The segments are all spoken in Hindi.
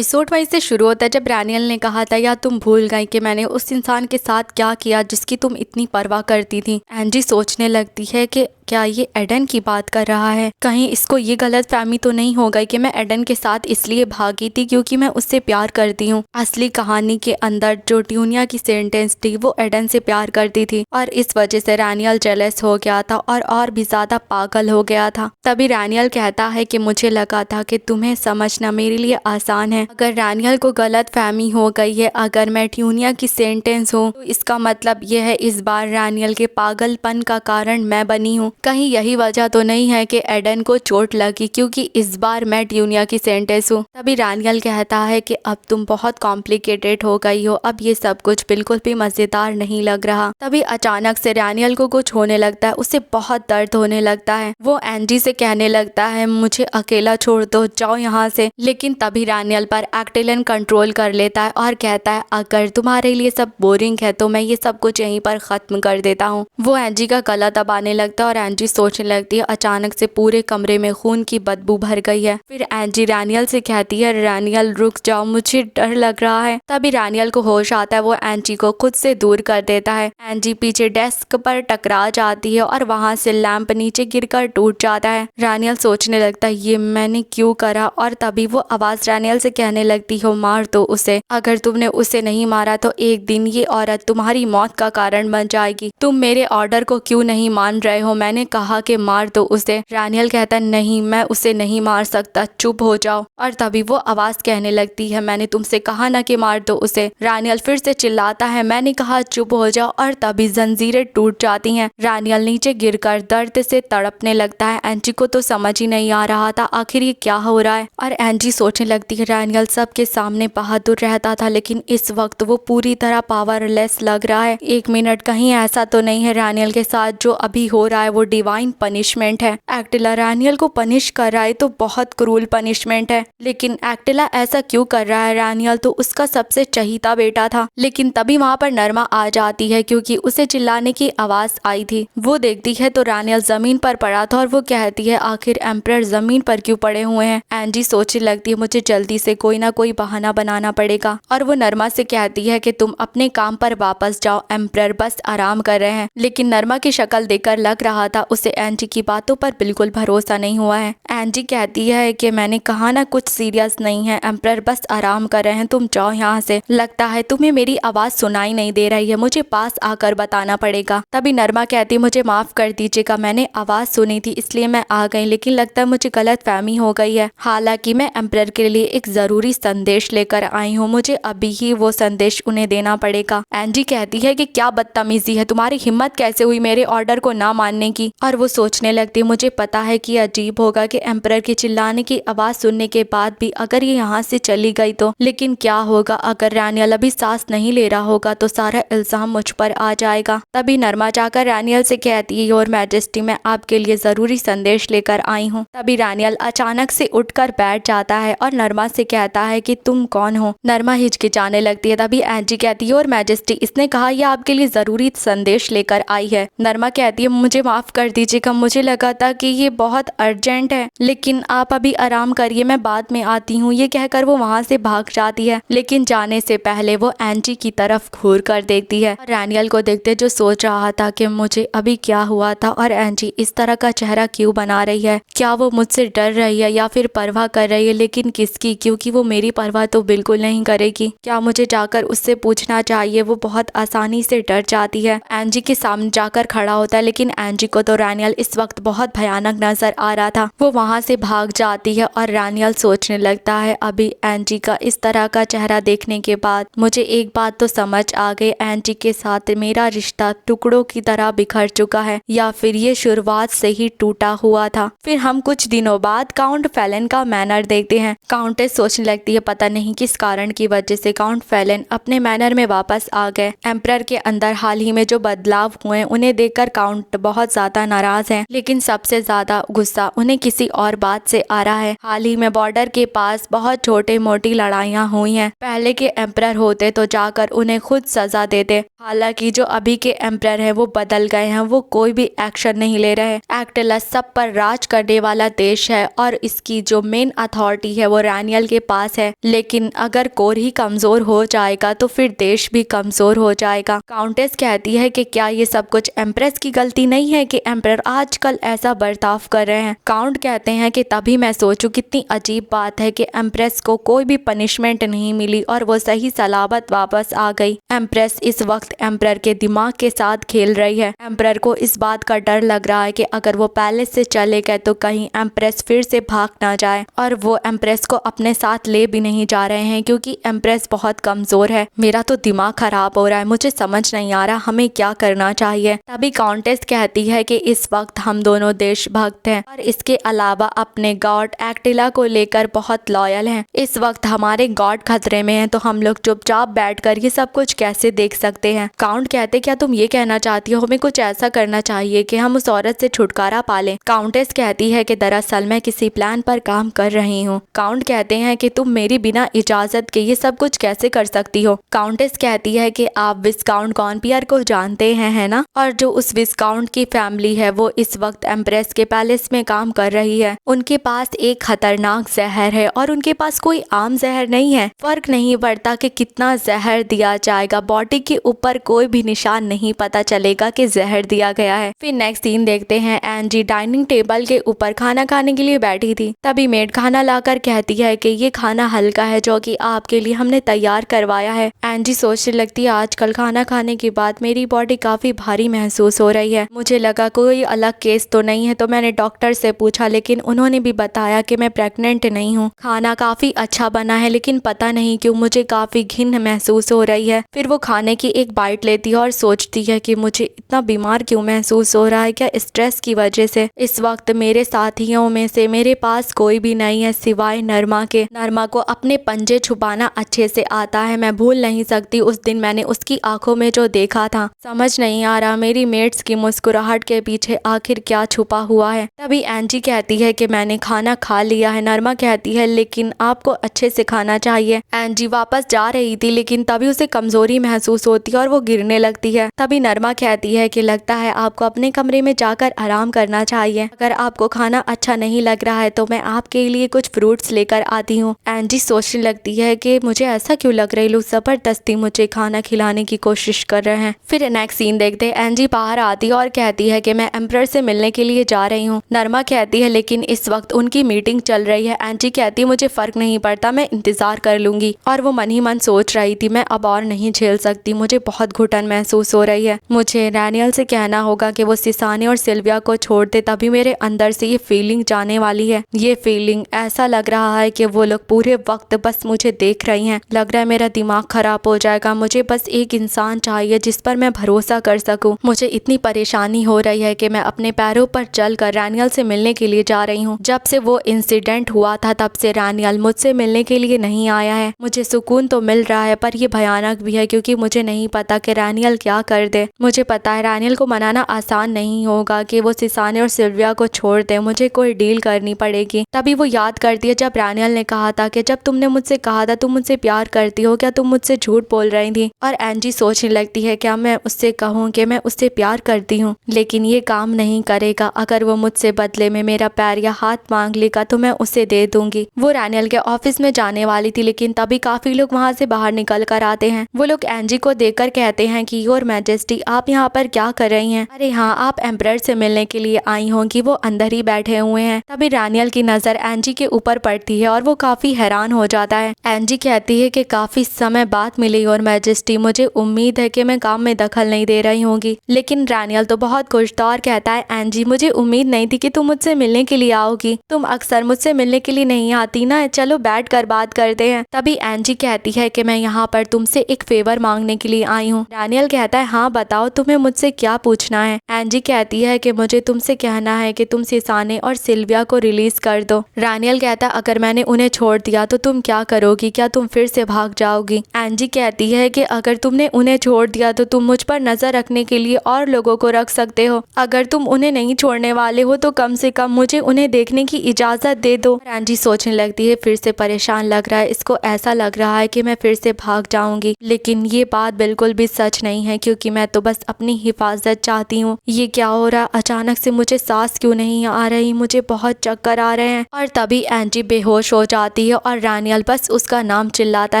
एपिसोड वहीं से शुरू होता है जब रैनियल ने कहा था या तुम भूल गई कि मैंने उस इंसान के साथ क्या किया जिसकी तुम इतनी परवाह करती थी। एंजी सोचने लगती है कि क्या ये एडन की बात कर रहा है, कहीं इसको ये गलत फहमी तो नहीं हो गई कि मैं एडन के साथ इसलिए भागी थी क्योंकि मैं उससे प्यार करती हूँ। असली कहानी के अंदर जो ट्यूनिया की सेंटेंस थी वो एडन से प्यार करती थी और इस वजह से रैनियल जेलस हो गया था और भी ज्यादा पागल हो गया था। तभी रैनियल कहता है कि मुझे लगा था कि तुम्हें समझना मेरे लिए आसान है। अगर रैनियल को गलत फहमी हो गई है, अगर मैं ट्यूनिया की सेंटेंस हूँ तो इसका मतलब यह है इस बार रैनियल के पागलपन का कारण मैं बनी हूँ। कहीं यही वजह तो नहीं है कि एडन को चोट लगी क्योंकि इस बार मैं ट्यूनिया की सेंटेंस हूँ। तभी रैनियल कहता है कि अब तुम बहुत कॉम्प्लिकेटेड हो गई हो, अब ये सब कुछ बिल्कुल भी मजेदार नहीं लग रहा। तभी अचानक से रैनियल को कुछ होने लगता है, उसे बहुत दर्द होने लगता है। वो एंजी से कहने लगता है मुझे अकेला छोड़ दो, जाओ यहाँ से। लेकिन तभी रैनियल पर एक्टिलन कंट्रोल कर लेता है और कहता है अगर तुम्हारे लिए सब बोरिंग है तो मैं ये सब कुछ यहीं पर खत्म कर देता हूँ। वो एंजी का गला दबाने लगता है और एंजी सोचने लगती है अचानक से पूरे कमरे में खून की बदबू भर गई है। फिर एंजी रैनियल से कहती है रैनियल रुक जाओ, मुझे डर लग रहा है। तभी रैनियल को होश आता है, वो एंजी को खुद से दूर कर देता है। एंजी पीछे डेस्क पर टकरा जाती है और वहां से लैंप नीचे गिरकर टूट जाता है। रैनियल सोचने लगता है ये मैंने क्यों करा, और तभी वो आवाज रैनियल से कहने लगती हो मार दो उसे, अगर तुमने उसे नहीं मारा तो एक दिन ये औरत तुम्हारी मौत का कारण बन जाएगी। तुम मेरे ऑर्डर को क्यों नहीं मान रहे हो, मैंने कहा कि मार दो उसे। रैनियल कहता नहीं मैं उसे नहीं मार सकता, चुप हो जाओ। और तभी वो आवाज कहने लगती है मैंने तुमसे कहा ना कि मार दो उसे। रैनियल फिर से चिल्लाता है मैंने कहा चुप हो जाओ, और तभी जंजीरें टूट जाती हैं। रैनियल नीचे गिरकर दर्द से तड़पने लगता है। एंजी को तो समझ ही नहीं आ रहा था आखिर ये क्या हो रहा है, और एंजी सोचने लगती है रैनियल सबके सामने बहादुर रहता था लेकिन इस वक्त वो पूरी तरह पावरलेस लग रहा है। एक मिनट, कहीं ऐसा तो नहीं है रैनियल के साथ जो अभी हो रहा है वो डिवाइन पनिशमेंट है। एक्टिला रैनियल को पनिश कर रहा है तो बहुत क्रूल पनिशमेंट है, लेकिन एक्टिला ऐसा क्यों कर रहा है, रैनियल तो उसका सबसे चहीता बेटा था। लेकिन तभी वहाँ पर नर्मा आ जाती है क्योंकि उसे चिल्लाने की आवाज आई थी। वो देखती है तो रैनियल जमीन पर पड़ा था और वो कहती है आखिर एम्परर जमीन पर क्यों पड़े हुए हैं। एंजी सोचने लगती है मुझे जल्दी से कोई ना कोई बहाना बनाना पड़ेगा, और वो नर्मा से कहती है कि तुम अपने काम पर वापस जाओ, एम्परर बस आराम कर रहे हैं। लेकिन नर्मा की शक्ल देखकर लग रहा था उसे एंजी की बातों पर बिल्कुल भरोसा नहीं हुआ है। एंजी कहती है कि मैंने कहा ना कुछ सीरियस नहीं है, एम्परर बस आराम कर रहे हैं, तुम जाओ यहाँ से। लगता है तुम्हें मेरी आवाज सुनाई नहीं दे रही है, मुझे पास आकर बताना पड़ेगा। तभी नर्मा कहती मुझे माफ कर दीजिएगा, मैंने आवाज सुनी थी इसलिए मैं आ गई, लेकिन लगता है मुझे गलत फहमी हो गई है। हालांकि मैं एम्परर के लिए एक जरूरी संदेश लेकर आई हूँ, मुझे अभी ही वो संदेश उन्हें देना पड़ेगा। एंजी कहती है कि क्या बदतमीजी है, तुम्हारी हिम्मत कैसे हुई मेरे ऑर्डर को ना मानने की। और वो सोचने लगती मुझे पता है कि अजीब होगा कि एम्परर की चिल्लाने की आवाज सुनने के बाद भी अगर ये यहाँ से चली गई तो, लेकिन क्या होगा अगर रैनियल अभी सांस नहीं ले रहा होगा तो सारा इल्जाम मुझ पर आ जाएगा। तभी नर्मा जाकर रैनियल से कहती है योर मैजेस्टी मैं आपके लिए जरूरी संदेश लेकर आई हूँ। तभी रैनियल अचानक से उठकर बैठ जाता है और नर्मा से कहता है कि तुम कौन हो। नर्मा हिचकिचाने लगती है। तभी एंजी कहती है योर मैजेस्टी इसने कहा यह आपके लिए जरूरी संदेश लेकर आई है। नर्मा कहती है मुझे माफ कर दीजिएगा, मुझे लगा था कि ये बहुत अर्जेंट है, लेकिन आप अभी आराम करिए, मैं बाद में आती हूँ। ये कहकर वो वहाँ से भाग जाती है, लेकिन जाने से पहले वो एंजी की तरफ घूर कर देखती है। रैनियल को देखते जो सोच रहा था कि मुझे अभी क्या हुआ था और एंजी इस तरह का चेहरा क्यों बना रही है, क्या वो मुझसे डर रही है या फिर परवाह कर रही है, लेकिन किसकी, क्योंकि वो मेरी परवाह तो बिल्कुल नहीं करेगी। क्या मुझे जाकर उससे पूछना चाहिए। वो बहुत आसानी से डर जाती है, एंजी के सामने जाकर खड़ा होता है, लेकिन एंजी को तो रैनियल इस वक्त बहुत भयानक नजर आ रहा था। वो वहाँ से भाग जाती है और रैनियल सोचने लगता है अभी एंजी का इस तरह का चेहरा देखने के बाद मुझे एक बात तो समझ आ गई, एंजी के साथ मेरा रिश्ता टुकड़ों की तरह बिखर चुका है, या फिर ये शुरुआत से ही टूटा हुआ था। फिर हम कुछ दिनों बाद काउंट फेलन का मैनर देखते हैं। काउंटेस सोचने लगती है पता नहीं किस कारण की वजह से काउंट फेलन अपने मैनर में वापस आ गए। एम्परर के अंदर हाल ही में जो बदलाव हुए उन्हें देखकर काउंट बहुत ज्यादा ज्यादा नाराज हैं, लेकिन सबसे ज्यादा गुस्सा उन्हें किसी और बात से आ रहा है। हाल ही में बॉर्डर के पास बहुत छोटी मोटी लड़ाइयाँ हुई हैं। पहले के एम्परर होते तो जाकर उन्हें खुद सजा देते, हालांकि जो अभी के एम्परर हैं वो बदल गए हैं, वो कोई भी एक्शन नहीं ले रहे। एक्टलस सब पर राज करने वाला देश है और इसकी जो मेन अथॉरिटी है वो रैनियल के पास है, लेकिन अगर कोर ही कमजोर हो जाएगा तो फिर देश भी कमजोर हो जाएगा। काउंटेस कहती है कि क्या ये सब कुछ एम्प्रेस की गलती नहीं है कि एम्परर आजकल ऐसा बर्ताव कर रहे हैं। काउंट कहते हैं कि तभी मैं सोचूं कितनी अजीब बात है कि एम्प्रेस को कोई भी पनिशमेंट नहीं मिली और वो सही सलामत वापस आ गई। एम्प्रेस इस वक्त एम्परर के दिमाग के साथ खेल रही है। एम्परर को इस बात का डर लग रहा है कि अगर वो पैलेस से चले गए तो कहीं एम्प्रेस फिर से भाग ना जाए, और वो एम्प्रेस को अपने साथ ले भी नहीं जा रहे हैं क्योंकि एम्प्रेस बहुत कमजोर है। मेरा तो दिमाग खराब हो रहा है, मुझे समझ नहीं आ रहा हमें क्या करना चाहिए। तभी काउंटेस कहती है कि इस वक्त हम दोनों देशभक्त हैं और इसके अलावा अपने गॉड एक्टिला को लेकर बहुत लॉयल हैं। इस वक्त हमारे गॉड खतरे में हैं, तो हम लोग चुपचाप बैठकर ये सब कुछ कैसे देख सकते हैं। काउंट कहते क्या तुम ये कहना चाहती हो हमें कुछ ऐसा करना चाहिए कि हम उस औरत से छुटकारा पालें। काउंटेस कहती है कि दरअसल मैं किसी प्लान पर काम कर रही हूँ। काउंट कहते हैं कि तुम मेरी बिना इजाजत के ये सब कुछ कैसे कर सकती हो। काउंटेस कहती है कि आप विस्काउंट कॉन्पियर को जानते हैं, है ना, और जो उस विस्काउंट की फैमिली है वो इस वक्त एम्प्रेस के पैलेस में काम कर रही है। उनके पास एक खतरनाक जहर है और उनके पास कोई आम जहर नहीं है। फर्क नहीं पड़ता कि कितना जहर दिया जाएगा, बॉडी के ऊपर कोई भी निशान नहीं पता चलेगा कि जहर दिया गया है। फिर नेक्स्ट सीन देखते हैं, एंजी डाइनिंग टेबल के ऊपर खाना खाने के लिए बैठी थी। तभी मेड खाना लाकर कहती है कि ये खाना हल्का है जो कि आपके लिए हमने तैयार करवाया है। एंजी सोचने लगती है आजकल खाना खाने के बाद मेरी बॉडी काफी भारी महसूस हो रही है। मुझे लगा कोई अलग केस तो नहीं है, तो मैंने डॉक्टर से पूछा, लेकिन उन्होंने भी बताया कि मैं प्रेग्नेंट नहीं हूँ। खाना काफी अच्छा बना है लेकिन पता नहीं क्यों मुझे काफी घिन महसूस हो रही है। फिर वो खाने की एक बाइट लेती है और सोचती है कि मुझे इतना बीमार क्यों महसूस हो रहा है, क्या स्ट्रेस की वजह से। इस वक्त मेरे साथियों में से मेरे पास कोई भी नहीं है सिवाय नरमा के। नरमा को अपने पंजे छुपाना अच्छे से आता है। मैं भूल नहीं सकती उस दिन मैंने उसकी आंखों में जो देखा था। समझ नहीं आ रहा मेरी मेट्स की मुस्कुराहट के पीछे आखिर क्या छुपा हुआ है। तभी एंजी कहती है कि मैंने खाना खा लिया है। नरमा कहती है लेकिन आपको अच्छे से खाना चाहिए। एंजी वापस जा रही थी लेकिन तभी उसे कमजोरी महसूस होती है और वो गिरने लगती है। तभी नरमा कहती है कि लगता है आपको अपने कमरे में जाकर आराम करना चाहिए। अगर आपको खाना अच्छा नहीं लग रहा है तो मैं आपके लिए कुछ फ्रूट्स लेकर आती हूँ। एंजी सोचने लगती है कि मुझे ऐसा क्यों लग रही, लोग जबरदस्ती मुझे खाना खिलाने की कोशिश कर रहे हैं। फिर नेक्स्ट सीन देखते हैं, एंजी बाहर आती है और कहती है कि मैं एम्परर से मिलने के लिए जा रही हूँ। नरमा कहती है लेकिन इस वक्त उनकी मीटिंग चल रही है। एंजी कहती है मुझे फर्क नहीं पड़ता, मैं इंतजार कर लूंगी। और वो मन ही मन सोच रही थी मैं अब और नहीं झेल सकती, मुझे बहुत घुटन महसूस हो रही है। मुझे रैनियल से कहना होगा कि वो सिसाने और सिल्विया को छोड़ दे, तभी मेरे अंदर से ये फीलिंग जाने वाली है। ये फीलिंग ऐसा लग रहा है कि वो लोग पूरे वक्त बस मुझे देख रही हैं। लग रहा है मेरा दिमाग खराब हो जाएगा। मुझे बस एक इंसान चाहिए जिस पर मैं भरोसा कर सकूं। मुझे इतनी परेशानी हो रही है कि मैं अपने पैरों पर चलकर रैनियल से मिलने के लिए जा रही हूँ। जब से वो इंसिडेंट हुआ था तब से रैनियल मुझसे मिलने के लिए नहीं आया है। मुझे सुकून तो मिल रहा है पर ये भयानक भी है क्योंकि मुझे नहीं पता कि रैनियल क्या कर दे। मुझे पता है रैनियल को मनाना आसान नहीं होगा कि वो सिसाने और सिल्विया को छोड़ दे, मुझे कोई डील करनी पड़ेगी। तभी वो याद करती है जब रैनियल ने कहा था कि जब तुमने मुझसे कहा था तुम मुझसे प्यार करती हो, क्या तुम मुझसे झूठ बोल रही थी। और एंजी सोचने लगती है क्या मैं उससे कहूँ कि मैं उससे प्यार करती हूँ, लेकिन ये काम नहीं करेगा। अगर वो मुझसे बदले में मेरा पैर या हाथ मांग लेगा तो मैं उसे दे दूंगी। वो रैनियल के ऑफिस में जाने वाली थी लेकिन तभी काफी लोग वहाँ से बाहर निकल कर आते हैं। वो लोग एंजी को देखकर कहते हैं कि योर मैजेस्टी आप यहाँ पर क्या कर रही हैं? अरे हाँ, आप एम्परर से मिलने के लिए आई होंगी, वो अंदर ही बैठे हुए हैं। तभी रैनियल की नजर एंजी के ऊपर पड़ती है और वो काफी हैरान हो जाता है। एंजी कहती है कि काफी समय बाद मिली योर मैजेस्टी, मुझे उम्मीद है कि मैं काम में दखल नहीं दे रही होंगी। लेकिन रैनियल तो बहुत खुश था और कहता है एंजी मुझे उम्मीद नहीं थी कि तुम मुझसे मिलने के लिए आओगी, तुम अक्सर मुझसे मिलने के लिए नहीं आती ना, चलो बैठ कर बात करते हैं। तभी एंजी कहती है कि मैं यहाँ पर तुमसे एक फेवर मांगने के लिए आई हूँ। रैनियल कहता है हाँ बताओ, तुम्हें मुझसे क्या पूछना है? एंजी कहती है कि मुझे तुमसे कहना है कि तुम सिसाने और सिल्विया को रिलीज कर दो। रैनियल कहता है अगर मैंने उन्हें छोड़ दिया तो तुम क्या करोगी, क्या तुम फिर से भाग जाओगी? एंजी कहती है कि अगर तुमने उन्हें छोड़ दिया तो तुम मुझ पर नजर रखने के लिए और लोगों को रख सकते हो। हो। अगर तुम उन्हें नहीं छोड़ने वाले हो तो कम से कम मुझे उन्हें देखने की इजाजत दे दो। एंजी सोचने लगती है, फिर से परेशान लग रहा है इसको। ऐसा लग रहा है कि मैं फिर से भाग जाऊंगी, लेकिन ये बात बिल्कुल भी सच नहीं है, क्योंकि मैं तो बस अपनी हिफाजत चाहती हूँ। ये क्या हो रहा, अचानक से मुझे सांस क्यों नहीं आ रही, मुझे बहुत चक्कर आ रहे हैं। और तभी एंजी बेहोश हो जाती है और रानियल बस उसका नाम चिल्लाता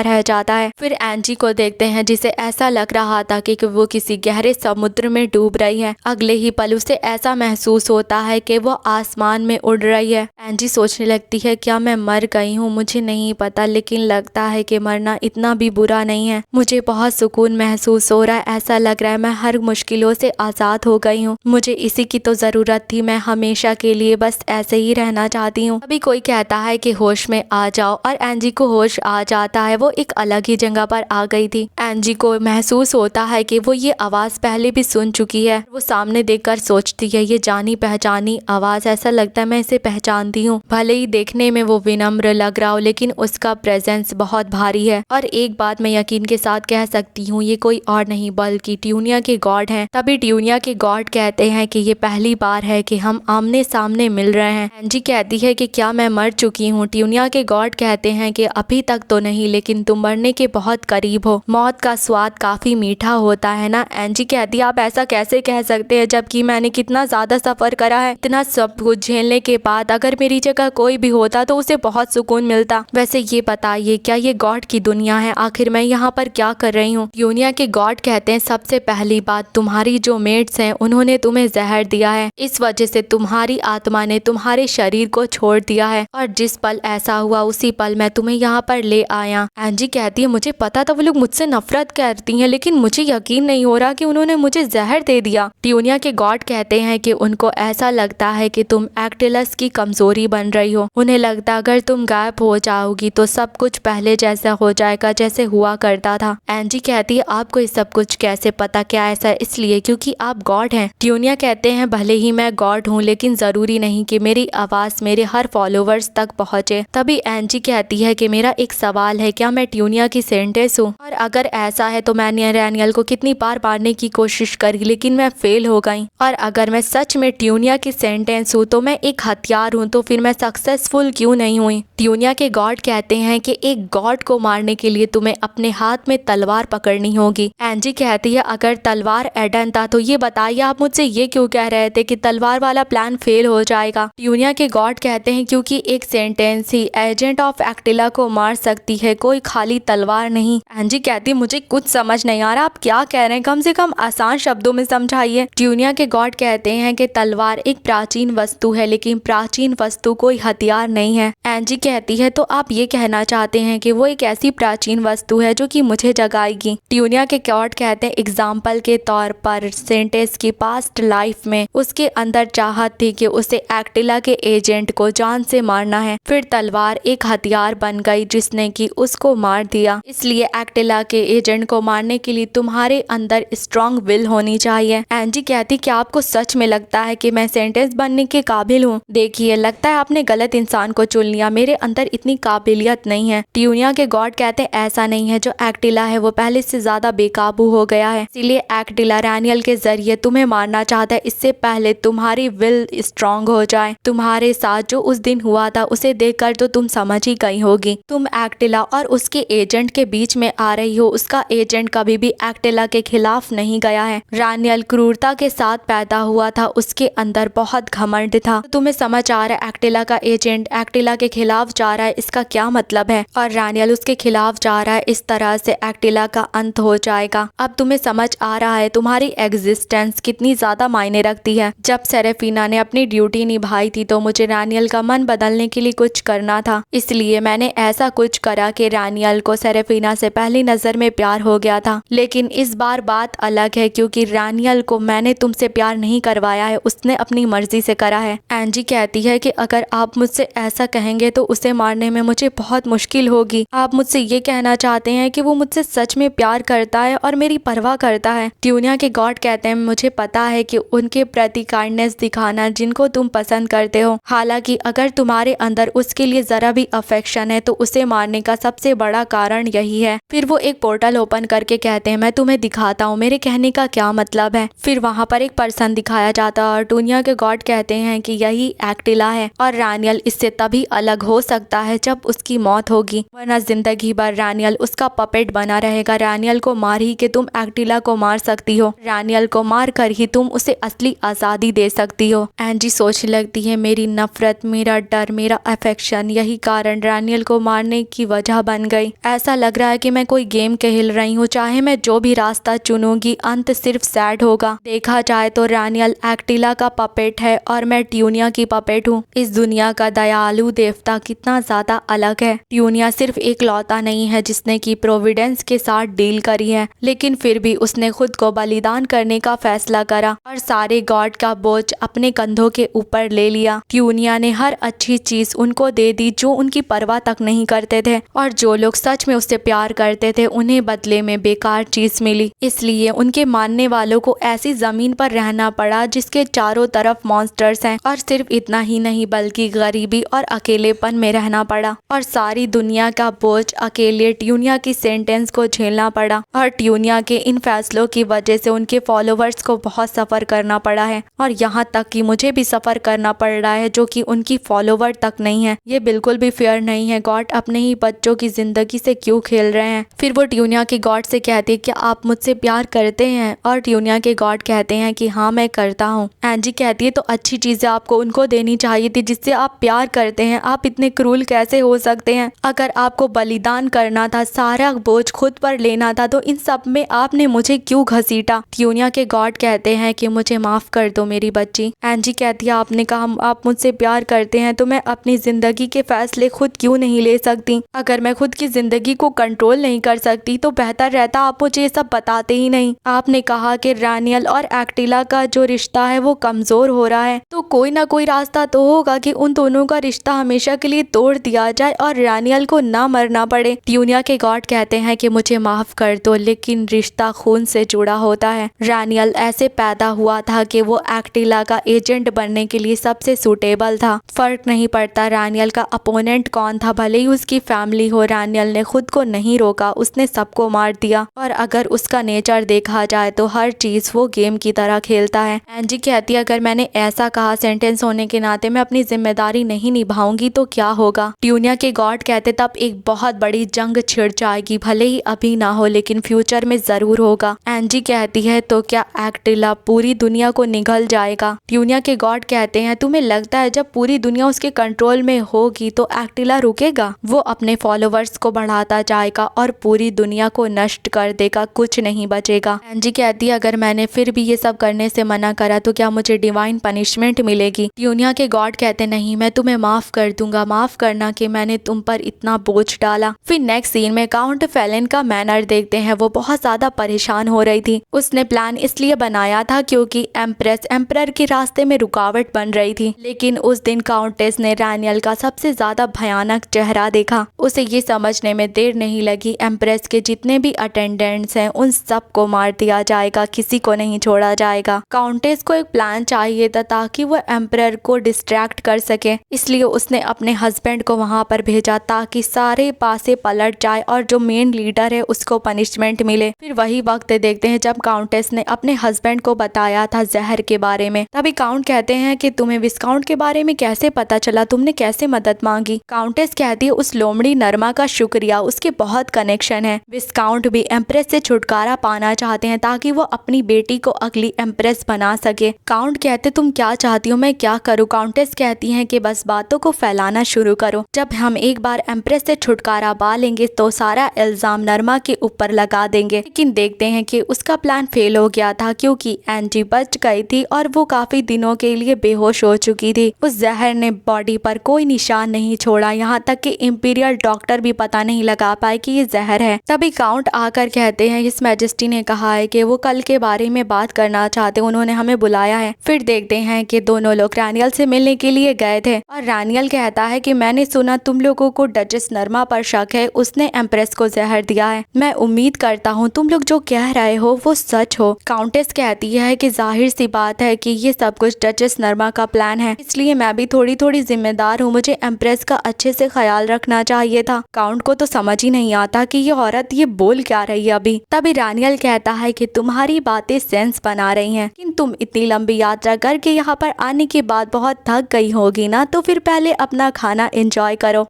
रह जाता है। फिर एंजी को देखते हैं जिसे ऐसा लग रहा था कि वो किसी गहरे समुद्र में डूब रही है। अगले ही पल उसे ऐसा महसूस होता है कि वो आसमान में उड़ रही है। एंजी सोचने लगती है, क्या मैं मर गई हूँ? मुझे नहीं पता, लेकिन लगता है कि मरना इतना भी बुरा नहीं है। मुझे बहुत सुकून महसूस हो रहा है, ऐसा लग रहा है मैं हर मुश्किलों से आजाद हो गई हूँ। मुझे इसी की तो जरूरत थी, मैं हमेशा के लिए बस ऐसे ही रहना चाहती हूँ। अभी कोई कहता है कि होश में आ जाओ और एंजी को होश आ जाता है। वो एक अलग ही जगह पर आ गई थी। एंजी को महसूस होता है कि वो ये आवाज पहले भी सुन चुकी है। वो सामने देखकर सोचती है, ये जानी पहचानी आवाज, ऐसा लगता है मैं इसे पहचानती हूँ। भले ही देखने में वो विनम्र लग रहा हो, लेकिन उसका प्रेजेंस बहुत भारी है। और एक बात मैं यकीन के साथ कह सकती हूँ, ये कोई और नहीं बल्कि ट्यूनिया के गॉड हैं। तभी ट्यूनिया के गॉड कहते हैं कि ये पहली बार है कि हम आमने सामने मिल रहे हैं। एंजी कहती है कि क्या मैं मर चुकी हूँ? ट्यूनिया के गॉड कहते हैं कि अभी तक तो नहीं, लेकिन तुम मरने के बहुत करीब हो। मौत का स्वाद काफी मीठा होता है ना? एंजी कहती है, आप ऐसा कैसे कह सकते हैं, जबकि मैंने कितना ज्यादा सफर करा है। इतना सब कुछ झेलने के बाद अगर मेरी जगह कोई भी होता तो उसे बहुत सुकून मिलता। वैसे ये बताइए, क्या ये गॉड की दुनिया है? आखिर मैं यहाँ पर क्या कर रही हूँ? ट्यूनिया के गॉड कहते हैं, सबसे पहली बात, तुम्हारी जो मेट्स हैं उन्होंने तुम्हें जहर दिया है। इस वजह से तुम्हारी आत्मा ने तुम्हारे शरीर को छोड़ दिया है, और जिस पल ऐसा हुआ उसी पल मैं तुम्हें यहाँ पर ले आया। एंजी कहती है, मुझे पता था वो लोग मुझसे नफरत करती हैं, लेकिन मुझे यकीन नहीं हो रहा कि उन्होंने मुझे जहर दे दिया। ट्यूनिया के गॉड कहते हैं कि उनको ऐसा लगता है कि तुम एक्टिलस की कमजोरी बन रही हो। उन्हें लगता अगर तुम गायब हो जाओगी तो सब कुछ पहले जैसा हो जाएगा जैसे हुआ करता था। एंजी कहती है, आपको ये सब कुछ कैसे पता? क्या ऐसा इसलिए क्योंकि आप गॉड हैं? ट्यूनिया कहते हैं, भले ही मैं गॉड हूँ, लेकिन जरूरी नहीं कि मेरी आवाज मेरे हर फॉलोवर्स तक पहुँचे। तभी एंजी कहती है कि मेरा एक सवाल है, क्या मैं ट्यूनिया की सेंटेंस हूँ? और अगर ऐसा है तो मैंने रैनियल को कितनी बार मारने की कोशिश करी, लेकिन मैं फेल हो गई। और अगर मैं सच में ट्यूनिया की सेंटेंस हूँ तो मैं एक हथियार हूँ, तो फिर मैं सक्सेसफुल क्यों नहीं हुई? ट्यूनिया के गॉड कहते हैं कि एक गॉड को मारने के लिए तुम्हें अपने हाथ में तलवार पकड़नी होगी। एंजी कहती है, अगर तलवार एडन था तो ये बताइए आप मुझसे ये क्यों कह रहे थे कि तलवार वाला प्लान फेल हो जाएगा? ट्यूनिया के गॉड कहते हैं, क्योंकि एक सेंटेंस ही एजेंट ऑफ एक्टिला को मार सकती है, कोई खाली तलवार नहीं। एंजी कहती है, मुझे कुछ समझ नहीं आ रहा, आप क्या कह रहे हैं? कम से कम आसान शब्दों में समझाइए। ट्यूनिया के गॉड कहते हैं कि तलवार एक प्राचीन वस्तु है, लेकिन प्राचीन वस्तु कोई हथियार नहीं है। एंजी कहती है, तो आप ये कहना चाहते हैं कि वो एक ऐसी प्राचीन वस्तु है जो कि मुझे जगाएगी? ट्यूनिया के गॉड कहते हैं, एग्जाम्पल के तौर पर सेंटेंस की पास्ट लाइफ में उसके अंदर चाहत थी कि उसे एक्टिला के एजेंट को जान से मारना है, फिर तलवार एक हथियार बन गई जिसने कि उसको मार दिया। इसलिए एक्टिला के एजेंट को मारने के लिए तुम्हारे अंदर स्ट्रॉन्ग विल होनी चाहिए। एंजी कहती, क्या आपको सच में लगता है कि मैं सेंटेंस बनने के काबिल हूँ? देखिए, लगता है आपने गलत इंसान को चुन लिया, मेरे अंदर इतनी काबिलियत नहीं है। ट्यूनिया के गॉड कहते हैं, ऐसा नहीं है, जो एक्टिला है वो पहले से ज्यादा बेकाबू हो गया है, इसीलिए एक्टिला रैनियल के जरिए तुम्हें मारना चाहता है। इससे पहले तुम्हारी विल स्ट्रॉन्ग हो जाए। तुम्हारे साथ जो उस दिन हुआ था उसे देखकर तो तुम समझ ही गई होगी। तुम एक्टिला और उसके एजेंट के बीच में आ रही हो। उसका एजेंट कभी भी एक्टिला के खिलाफ नहीं गया है। रैनियल क्रूरता के साथ पैदा हुआ था, उसके अंदर बहुत घमंड था। तो तुम्हें समझ आ रहा है एक्टिला का एजेंट एक्टिला के खिलाफ जा रहा है, इसका क्या मतलब है? और रैनियल उसके खिलाफ जा रहा है, इस तरह से एक्टिला का अंत हो जाएगा। अब तुम्हें समझ आ रहा है तुम्हारी एग्जिस्टेंस कितनी ज्यादा मायने रखती है। जब सेरेफिना ने अपनी ड्यूटी निभाई थी तो मुझे रैनियल का मन बदलने के लिए कुछ करना था, इसलिए मैंने ऐसा कुछ करा कि रैनियल को सेरेफिना से पहली नजर में प्यार हो गया था। लेकिन इस बार बात अलग है, क्योंकि रैनियल को मैंने तुमसे प्यार नहीं करवाया है, उसने अपनी मर्जी से करा है। एंजी कहती है कि अगर आप मुझसे ऐसा कहेंगे तो उसे मारने में मुझे बहुत मुश्किल होगी। आप मुझसे ये कहना चाहते हैं कि वो मुझसे सच में प्यार करता है और मेरी परवाह करता है? ट्यूनिया के गॉड कहते हैं, मुझे पता है कि उनके प्रति काइंडनेस दिखाना जिनको तुम पसंद करते हो, हालांकि अगर तुम्हारे अंदर उसके लिए जरा भी अफेक्शन है तो उसे मारने का सबसे बड़ा कारण यही है। फिर वो एक पोर्टल ओपन करके कहते हैं, मैं तुम्हें दिखाता हूँ मेरे कहने का क्या मतलब है। फिर वहाँ पर और एक पर्सन दिखाया जाता है और टूनिया के गॉड कहते हैं कि यही एक्टिला है और रानियल इससे तभी अलग हो सकता है जब उसकी मौत होगी, वरना जिंदगी भर रानियल उसका पपेट बना रहेगा। रानियल को मार ही के तुम एक्टिला को मार सकती हो, रानियल को मार कर ही तुम उसे असली आजादी दे सकती हो। एंजी सोचने लगती है मेरी नफरत, मेरा डर, मेरा अफेक्शन यही कारण रानियल को मारने की वजह बन गई। ऐसा लग रहा है कि मैं कोई गेम खेल रही हूँ, चाहे मैं जो भी रास्ता चुनूंगी अंत सिर्फ सैड होगा। देखा जाए तो रानियल एक्टिला का पपेट है और मैं ट्यूनिया की पपेट हूँ। इस दुनिया का दयालु देवता कितना ज्यादा अलग है। ट्यूनिया सिर्फ एक लौता नहीं है जिसने की प्रोविडेंस के साथ डील करी है, लेकिन फिर भी उसने खुद को बलिदान करने का फैसला करा और सारे गॉड का बोझ अपने कंधों के ऊपर ले लिया। ट्यूनिया ने हर अच्छी चीज उनको दे दी जो उनकी परवाह तक नहीं करते थे, और जो लोग सच में उससे प्यार करते थे उन्हें बदले में बेकार चीज मिली। इसलिए उनके मानने वालों को ऐसी जमीन पर रहना पड़ा जिसके चारों तरफ मॉन्स्टर्स हैं, और सिर्फ इतना ही नहीं बल्कि गरीबी और अकेलेपन में रहना पड़ा, और सारी दुनिया का बोझ अकेले ट्यूनिया की सेंटेंस को झेलना पड़ा। और ट्यूनिया के इन फैसलों की वजह से उनके फॉलोवर्स को बहुत सफर करना पड़ा है, और यहाँ तक कि मुझे भी सफर करना पड़ रहा है जो कि उनकी फॉलोवर तक नहीं है। ये बिल्कुल भी फेयर नहीं है। गॉड अपने ही बच्चों की जिंदगी से क्यों खेल रहे हैं। फिर वो ट्यूनिया के गॉड से कहती है कि आप मुझसे प्यार करते हैं, और ट्यूनिया के गॉड कहते हैं कि हाँ मैं करता हूँ। एंजी कहती है तो अच्छी चीजें आपको उनको देनी चाहिए थी जिससे आप प्यार करते हैं, आप इतने क्रूल कैसे हो सकते हैं। अगर आपको बलिदान करना था, सारा बोझ खुद पर लेना था, तो इन सब में आपने मुझे क्यों घसीटा। ट्यूनिया के गॉड कहते हैं कि मुझे माफ कर दो मेरी बच्ची। एंजी कहती है आपने कहा आप मुझसे प्यार करते हैं तो मैं अपनी जिंदगी के फैसले खुद क्यों नहीं ले सकती। अगर मैं खुद की जिंदगी को कंट्रोल नहीं कर सकती तो बेहतर रहता आप मुझे ये सब बताते ही नहीं। आपने कहा कि रानियल और एक्टिला का जो रिश्ता है वो कमजोर हो रहा है, तो कोई ना कोई रास्ता तो होगा कि उन दोनों का रिश्ता हमेशा के लिए तोड़ दिया जाए और रानियल को ना मरना पड़े। ट्यूनिया के गॉड कहते हैं कि मुझे माफ कर दो, लेकिन रिश्ता खून से जुड़ा होता है। रानियल ऐसे पैदा हुआ था कि वो एक्टिला का एजेंट बनने के लिए सबसे सूटेबल था। फर्क नहीं पड़ता रानियल का अपोनेंट कौन था, भले ही उसकी फैमिली हो। रानियल ने खुद को नहीं रोका, उसने सबको मार दिया, और अगर उसका नेचर देखा जाए तो हर चीज वो गेम की तरह खेलता है। एंजी कहती है अगर मैंने ऐसा कहा सेंटेंस होने के नाते मैं अपनी जिम्मेदारी नहीं निभाऊंगी तो क्या होगा। ट्यूनिया के गॉड कहते तब एक बहुत बड़ी जंग छिड़ जाएगी, भले ही अभी ना हो लेकिन फ्यूचर में जरूर होगा। एंजी कहती है तो क्या एक्टिला पूरी दुनिया को निगल जाएगा। ट्यूनिया के गॉड कहते हैं तुम्हें लगता है जब पूरी दुनिया उसके कंट्रोल में होगी तो एक्टिला रुकेगा। वो अपने फॉलोवर्स को बढ़ाता जाएगा और पूरी दुनिया को नष्ट कर देगा, कुछ नहीं बचेगा। एंजी कहती है अगर मैंने फिर भी ये सब करने से मना करा तो क्या मुझे डिवाइन पनिशमेंट मिलेगी। ट्यूनिया के गॉड कहते नहीं मैं तुम्हें माफ कर दूंगा, माफ करना कि मैंने तुम पर इतना बोझ डाला। फिर नेक्स्ट सीन में काउंट फेलन का मैनर देखते हैं। वो बहुत ज्यादा परेशान हो रही थी। उसने प्लान इसलिए बनाया था क्योंकि एम्प्रेस एम्परर के रास्ते में रुकावट बन रही थी, लेकिन उस दिन काउंटेस ने रानियल का सबसे ज्यादा भयानक चेहरा देखा। उसे ये समझने में देर नहीं लगी एम्प्रेस के जितने भी अटेंडेंट्स हैं उन सबको मार दिया जाएगा, किसी को नहीं छोड़ा जाएगा। काउंटेस को एक प्लान चाहिए था ताकि वो एम्परर को डिस्ट्रैक्ट कर सके, इसलिए उसने अपने हस्बैंड को वहां पर भेजा ताकि सारे पासे पलट जाए और जो मेन लीडर है उसको पनिशमेंट मिले। फिर वही वक्त देखते हैं जब काउंटेस ने अपने हस्बैंड को बताया था जहर के बारे में। तभी काउंट कहते हैं कि तुम्हें विस्काउंट के बारे में कैसे पता चला, तुमने कैसे मदद मांगी। काउंटेस कहती है उस लोमड़ी नरमा का शुक्रिया, उसके बहुत कनेक्शन है। विस्काउंट भी एम्प्रेस से छुटकारा पाना चाहते हैं ताकि वो अपनी बेटी को अगली एम्प्रेस बना सके। काउंट कहते तुम क्या चाहती हो, मैं क्या करूँ। काउंटेस कहती हैं कि बस बातों को फैलाना शुरू करो। जब हम एक बार एम्प्रेस से छुटकारा पा लेंगे तो सारा इल्जाम नरमा के ऊपर लगा देंगे। लेकिन देखते हैं कि उसका प्लान फेल हो गया था क्योंकि एंजी बच गई थी और वो काफी दिनों के लिए बेहोश हो चुकी थी। उस जहर ने बॉडी पर कोई निशान नहीं छोड़ा, यहाँ तक कि इंपीरियल डॉक्टर भी पता नहीं लगा पाए कि ये जहर है। तभी काउंट आकर कहते हैं हिज मैजेस्टी ने कहा है कि वो कल के बारे में बात करना चाहते, उन्होंने हमें बुलाया है। फिर देखते हैं कि दोनों लोग रानियल से मिलने के लिए गए थे और रानियल कहता है कि मैंने सुना तुम लोगों को डचेस नरमा पर शक है, उसने एम्प्रेस को जहर दिया है। मैं उम्मीद करता हूँ तुम लोग जो कह रहे हो वो सच हो। काउंटेस कहती है कि जाहिर सी बात है कि ये सब कुछ डचेस नरमा का प्लान है, इसलिए मैं भी थोड़ी थोड़ी जिम्मेदार हूँ, मुझे एम्प्रेस का अच्छे से ख्याल रखना चाहिए था। काउंट को तो समझ ही नहीं आता कि ये औरत ये बोल क्या रही है अभी। तभी रानियल कहता है कि तुम्हारी बातें सेंस बना आ रही हैं, लेकिन तुम इतनी लंबी यात्रा करके यहाँ पर आने के बाद बहुत थक गई होगी ना, तो फिर पहले अपना खाना एंजॉय करो।